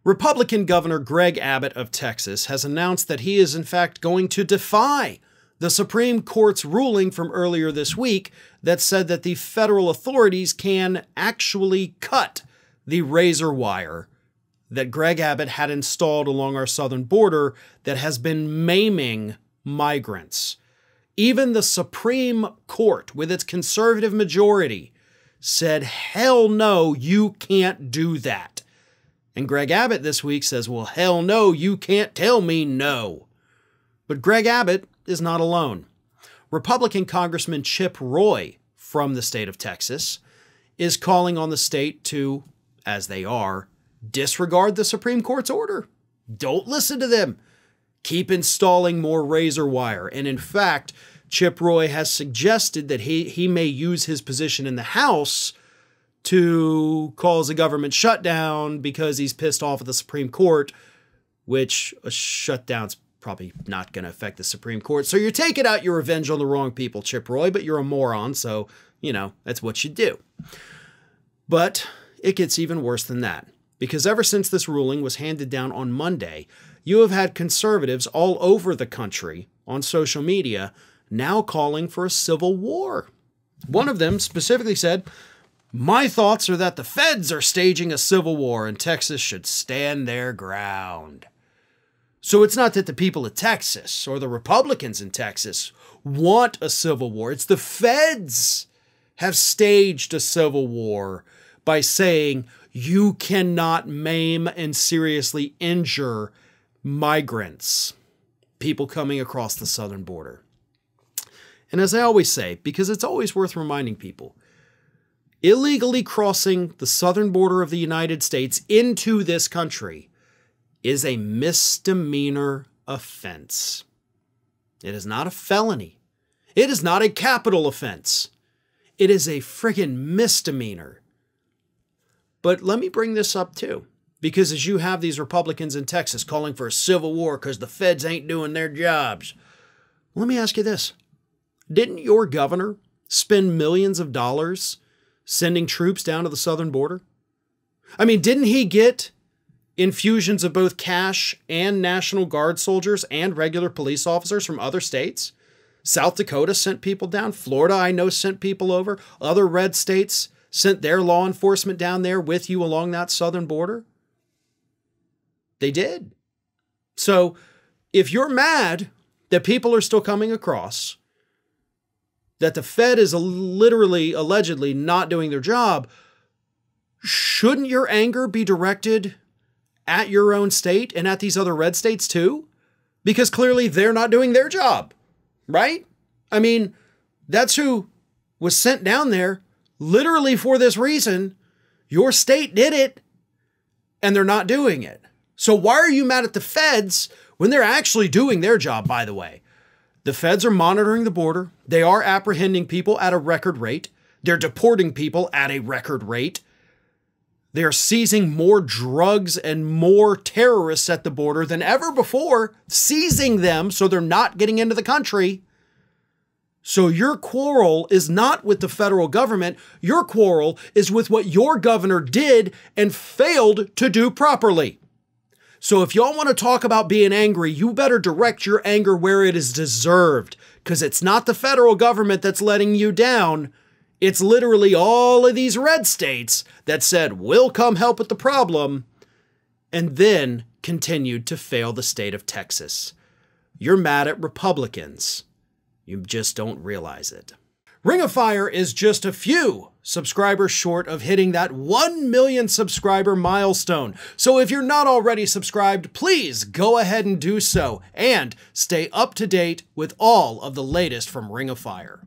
Republican Governor Greg Abbott of Texas has announced that he is in fact going to defy the Supreme Court's ruling from earlier this week that said that the federal authorities can actually cut the razor wire that Greg Abbott had installed along our southern border that has been maiming migrants. Even the Supreme Court, with its conservative majority, said, hell no, you can't do that. And Greg Abbott this week says, well, hell no, you can't tell me no. But Greg Abbott is not alone. Republican Congressman Chip Roy from the state of Texas is calling on the state to, as they are, disregard the Supreme Court's order. Don't listen to them. Keep installing more razor wire. And in fact, Chip Roy has suggested that he may use his position in the House to cause a government shutdown because he's pissed off at the Supreme Court, which a shutdown's probably not going to affect the Supreme Court. So you're taking out your revenge on the wrong people, Chip Roy, but you're a moron, so, that's what you do. But it gets even worse than that, because ever since this ruling was handed down on Monday, you have had conservatives all over the country on social media now calling for a civil war. One of them specifically said, my thoughts are that the feds are staging a civil war and Texas should stand their ground. So it's not that the people of Texas or the Republicans in Texas want a civil war. It's the feds have staged a civil war by saying you cannot maim and seriously injure migrants, people coming across the southern border. And as I always say, because it's always worth reminding people, illegally crossing the southern border of the United States into this country is a misdemeanor offense. It is not a felony. It is not a capital offense. It is a friggin' misdemeanor. But let me bring this up too, because as you have these Republicans in Texas calling for a civil war because the feds ain't doing their jobs, let me ask you this. Didn't your governor spend millions of dollars sending troops down to the southern border? I mean, didn't he get infusions of both cash and National Guard soldiers and regular police officers from other states? South Dakota sent people down. Florida, I know, sent people over. Other red states sent their law enforcement down there with you along that southern border. They did. So if you're mad that people are still coming across, that the Fed is literally, allegedly not doing their job, shouldn't your anger be directed at your own state and at these other red states too? Because clearly they're not doing their job, right? I mean, that's who was sent down there literally for this reason. Your state did it and they're not doing it. So why are you mad at the feds when they're actually doing their job, by the way? The feds are monitoring the border. They are apprehending people at a record rate. They're deporting people at a record rate. They are seizing more drugs and more terrorists at the border than ever before, seizing them so they're not getting into the country. So your quarrel is not with the federal government. Your quarrel is with what your governor did and failed to do properly. So if y'all want to talk about being angry, you better direct your anger where it is deserved, because it's not the federal government that's letting you down. It's literally all of these red states that said, we'll come help with the problem, and then continued to fail the state of Texas. You're mad at Republicans. You just don't realize it. Ring of Fire is just a few subscribers short of hitting that 1 million subscriber milestone. So if you're not already subscribed, please go ahead and do so and stay up to date with all of the latest from Ring of Fire.